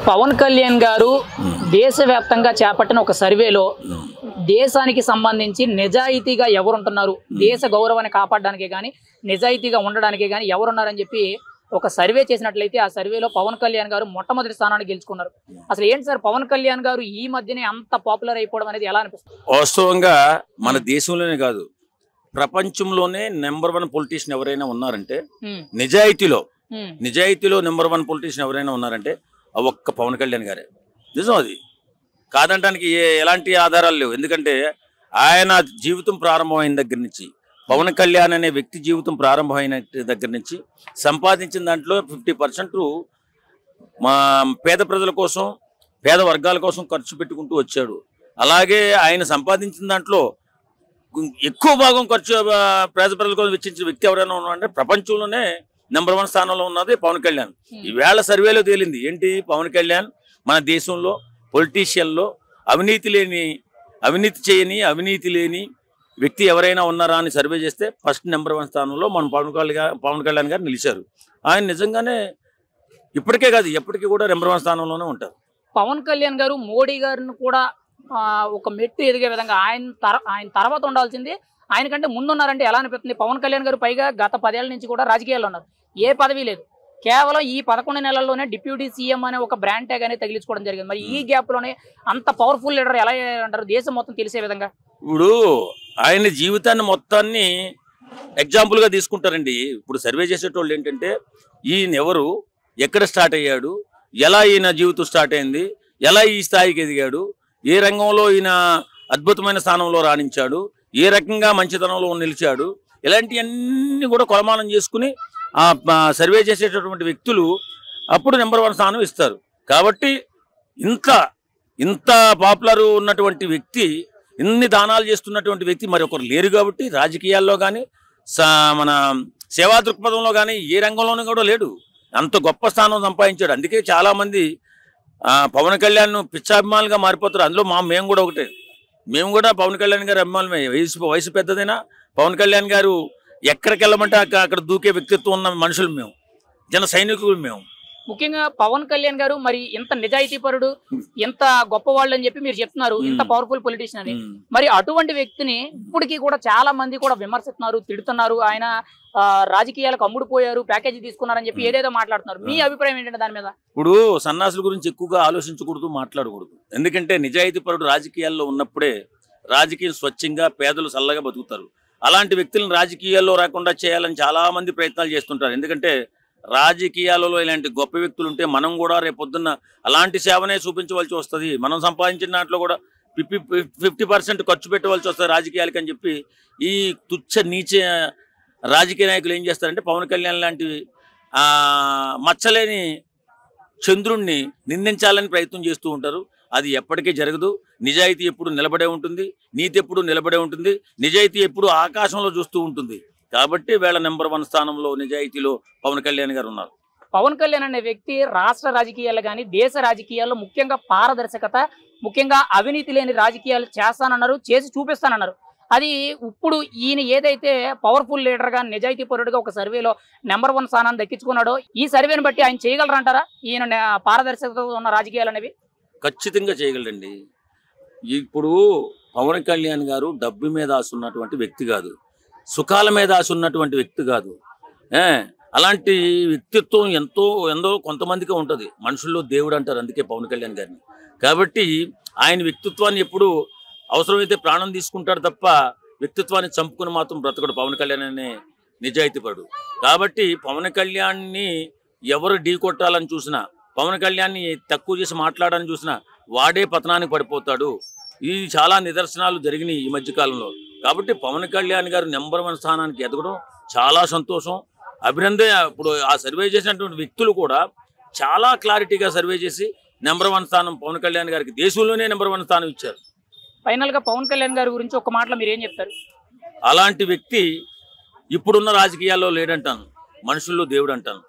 పవన్ కళ్యాణ్ గారు దేశవ్యాప్తంగా చేపట్టిన ఒక సర్వేలో దేశానికి సంబంధించి నిజాయితీగా ఎవరుంటున్నారు, దేశ గౌరవాన్ని కాపాడడానికే కానీ నిజాయితీగా ఉండడానికే కానీ ఎవరున్నారని చెప్పి ఒక సర్వే చేసినట్లయితే ఆ సర్వేలో పవన్ కళ్యాణ్ గారు మొట్టమొదటి స్థానాన్ని గెలుచుకున్నారు. అసలు ఏంటి సార్ పవన్ కళ్యాణ్ గారు ఈ మధ్యనే అంత పాపులర్ అయిపోవడం అనేది ఎలా అనిపిస్తుంది? వాస్తవంగా మన దేశంలోనే కాదు ప్రపంచంలోనే నెంబర్ 1 పొలిటీషియన్ ఎవరైనా ఉన్నారంటే నిజాయితీలో నెంబర్ 1 పొలిటీషియన్ ఎవరైనా ఉన్నారంటే ఒక్క పవన్ కళ్యాణ్ గారే. నిజం, అది కాదంటానికి ఎలాంటి ఆధారాలు లేవు. ఎందుకంటే ఆయన జీవితం ప్రారంభమైన దగ్గర నుంచి, పవన్ కళ్యాణ్ అనే వ్యక్తి జీవితం ప్రారంభమైన దగ్గర నుంచి సంపాదించిన దాంట్లో 50% మా పేద ప్రజల కోసం, పేద వర్గాల కోసం ఖర్చు పెట్టుకుంటూ వచ్చాడు. అలాగే ఆయన సంపాదించిన దాంట్లో ఎక్కువ భాగం ఖర్చు పేద ప్రజల కోసం వెచ్చించిన వ్యక్తి ఎవరైనా ఉన్నారంటే ప్రపంచంలోనే నెంబర్ 1 స్థానంలో ఉన్నది పవన్ కళ్యాణ్. ఈవేళ సర్వేలో తేలింది ఏంటి, పవన్ కళ్యాణ్ మన దేశంలో పొలిటీషియన్లో అవినీతి లేని వ్యక్తి ఎవరైనా ఉన్నారా అని సర్వే చేస్తే ఫస్ట్ నెంబర్ 1 స్థానంలో మన పవన్ కళ్యాణ్ గారు నిలిచారు. ఆయన నిజంగానే ఇప్పటికే కాదు ఎప్పటికీ కూడా నెంబర్ 1 స్థానంలోనే ఉంటారు. పవన్ కళ్యాణ్ గారు మోడీ గారిని కూడా ఒక మెట్టు ఎదిగే విధంగా ఆయన తర్వాత ఉండాల్సింది ఆయన కంటే ముందున్నారంటే ఎలా అనిపిస్తుంది? పవన్ కళ్యాణ్ గారు పైగా గత 10 ఏళ్ల నుంచి కూడా రాజకీయాల్లో ఉన్నారు, ఏ పదవి లేదు, కేవలం ఈ 11 నెలల్లోనే డిప్యూటీ సీఎం అనే ఒక బ్రాండ్ ట్యాగ్ అనేది తగిలించుకోవడం జరిగింది. మరి ఈ గ్యాప్ లోనే అంత పవర్ఫుల్ లీడర్ ఎలా అంటారు దేశం మొత్తం తెలిసే విధంగా? ఇప్పుడు ఆయన జీవితాన్ని మొత్తాన్ని ఎగ్జాంపుల్ గా తీసుకుంటారండి. ఇప్పుడు సర్వే చేసేటోళ్ళు ఏంటంటే ఈయన ఎవరు, ఎక్కడ స్టార్ట్ అయ్యాడు, ఎలా ఈయన జీవితం స్టార్ట్ అయింది, ఎలా ఈ స్థాయికి ఎదిగాడు, ఏ రంగంలో ఈయన అద్భుతమైన స్థానంలో రాణించాడు, ఏ రకంగా మంచితనంలో నిలిచాడు, ఇలాంటివన్నీ కూడా కొలమానం చేసుకుని సర్వే చేసేటటువంటి వ్యక్తులు అప్పుడు నెంబర్ 1 స్థానం ఇస్తారు. కాబట్టి ఇంత పాపులర్ ఉన్నటువంటి వ్యక్తి, ఇన్ని దానాలు చేస్తున్నటువంటి వ్యక్తి మరి ఒకరు లేరు. కాబట్టి రాజకీయాల్లో కానీ మన సేవా దృక్పథంలో కానీ ఏ రంగంలోనూ కూడా లేడు. అంత గొప్ప స్థానం సంపాదించాడు. అందుకే చాలామంది పవన్ కళ్యాణ్ పిచ్చాభిమానులుగా మారిపోతారు. అందులో మేము కూడా ఒకటే. మేము కూడా పవన్ కళ్యాణ్ గారి అభిమానులమే. వయసు పెద్దదైనా పవన్ కళ్యాణ్ గారు ఎక్కడికి వెళ్ళమంటే అక్కడ దూకే వ్యక్తిత్వం ఉన్న మనుషులు మేము, జన సైనికులు మేము. ముఖ్యంగా పవన్ కళ్యాణ్ గారు మరి ఇంత నిజాయితీ పరుడు, ఎంత గొప్పవాళ్ళు అని చెప్పి మీరు చెప్తున్నారు, ఇంత పవర్ఫుల్ పొలిటీషియన్ అని. మరి అటువంటి వ్యక్తిని ఇప్పటికీ కూడా చాలా మంది కూడా విమర్శిస్తున్నారు, తిడుతున్నారు. ఆయన రాజకీయాలకు అమ్ముడుపోయారు, ప్యాకేజీ తీసుకున్నారని చెప్పి ఏదేదో మాట్లాడుతున్నారు. మీ అభిప్రాయం ఏంటంటే దాని మీద? ఇప్పుడు సన్నాసుల గురించి ఎక్కువగా ఆలోచించకూడదు, మాట్లాడకూడదు. ఎందుకంటే నిజాయితీ పరుడు రాజకీయాల్లో ఉన్నప్పుడే రాజకీయం స్వచ్ఛంగా పేదలు చల్లగా బతుకుతారు. అలాంటి వ్యక్తులను రాజకీయాల్లో రాకుండా చేయాలని చాలా మంది ప్రయత్నాలు చేస్తుంటారు. ఎందుకంటే రాజకీయాలలో ఇలాంటి గొప్ప వ్యక్తులు ఉంటే మనం కూడా రేపొద్దున్న అలాంటి సేవనే చూపించవలసి వస్తుంది. మనం సంపాదించిన దాంట్లో కూడా 50% ఖర్చు పెట్టవలసి వస్తుంది రాజకీయాలకి అని చెప్పి ఈ తుచ్చ నీచ రాజకీయ నాయకులు ఏం చేస్తారంటే పవన్ కళ్యాణ్ లాంటి మచ్చలేని చంద్రుణ్ణి నిందించాలని ప్రయత్నం చేస్తూ ఉంటారు. అది ఎప్పటికీ జరగదు. నిజాయితీ ఎప్పుడు నిలబడే ఉంటుంది, నీతి ఎప్పుడు నిలబడే ఉంటుంది, నిజాయితీ ఎప్పుడు ఆకాశంలో చూస్తూ ఉంటుంది. కాబట్టి వీళ్ళ నెంబర్ 1 స్థానంలో నిజాయితీలో పవన్ కళ్యాణ్ గారు ఉన్నారు. పవన్ కళ్యాణ్ అనే వ్యక్తి రాష్ట్ర రాజకీయాలు కానీ దేశ రాజకీయాల్లో ముఖ్యంగా పారదర్శకత, ముఖ్యంగా అవినీతి లేని రాజకీయాలు చేస్తానన్నారు, చేసి చూపిస్తానన్నారు. అది ఇప్పుడు ఈయన ఏదైతే పవర్ఫుల్ లీడర్గా నిజాయితీ పరుడుగా ఒక సర్వేలో నెంబర్ 1 స్థానాన్ని దక్కించుకున్నాడో ఈ సర్వేని బట్టి ఆయన చేయగలరంటారా ఈయన పారదర్శకత ఉన్న రాజకీయాలు అనేవి? ఖచ్చితంగా చేయగలరండి. ఇప్పుడు పవన్ కళ్యాణ్ గారు డబ్బు మీద ఆశ ఉన్నటువంటి వ్యక్తి కాదు, సుఖాల మీద ఆశ ఉన్నటువంటి వ్యక్తి కాదు. అలాంటి వ్యక్తిత్వం ఎంతో కొంతమందికి ఉంటుంది. మనుషుల్లో దేవుడు అంటారు, అందుకే పవన్ కళ్యాణ్ గారిని. కాబట్టి ఆయన వ్యక్తిత్వాన్ని ఎప్పుడు అవసరమైతే ప్రాణం తీసుకుంటాడు తప్ప వ్యక్తిత్వాన్ని చంపుకుని మాత్రం బ్రతకడు పవన్ కళ్యాణ్ అనే నిజాయితీపడు. కాబట్టి పవన్ కళ్యాణ్ని ఎవరు ఢీ కొట్టాలని చూసినా, పవన్ కళ్యాణ్ని తక్కువ చేసి మాట్లాడాలని చూసినా వాడే పతనానికి పడిపోతాడు. ఈ చాలా నిదర్శనాలు జరిగినాయి ఈ మధ్యకాలంలో. కాబట్టి పవన్ కళ్యాణ్ గారు నెంబర్ 1 స్థానానికి ఎదగడం చాలా సంతోషం, అభినందన. ఇప్పుడు ఆ సర్వే చేసినటువంటి వ్యక్తులు కూడా చాలా క్లారిటీగా సర్వే చేసి నెంబర్ 1 స్థానం పవన్ కళ్యాణ్ గారికి దేశంలోనే నెంబర్ 1 స్థానం ఇచ్చారు. ఫైనల్ గా పవన్ కళ్యాణ్ గారి గురించి ఒక మాటలో మీరు ఏం చెప్తారు? అలాంటి వ్యక్తి ఇప్పుడున్న రాజకీయాల్లో లేడంటాను, మనుషుల్లో దేవుడు అంటాను.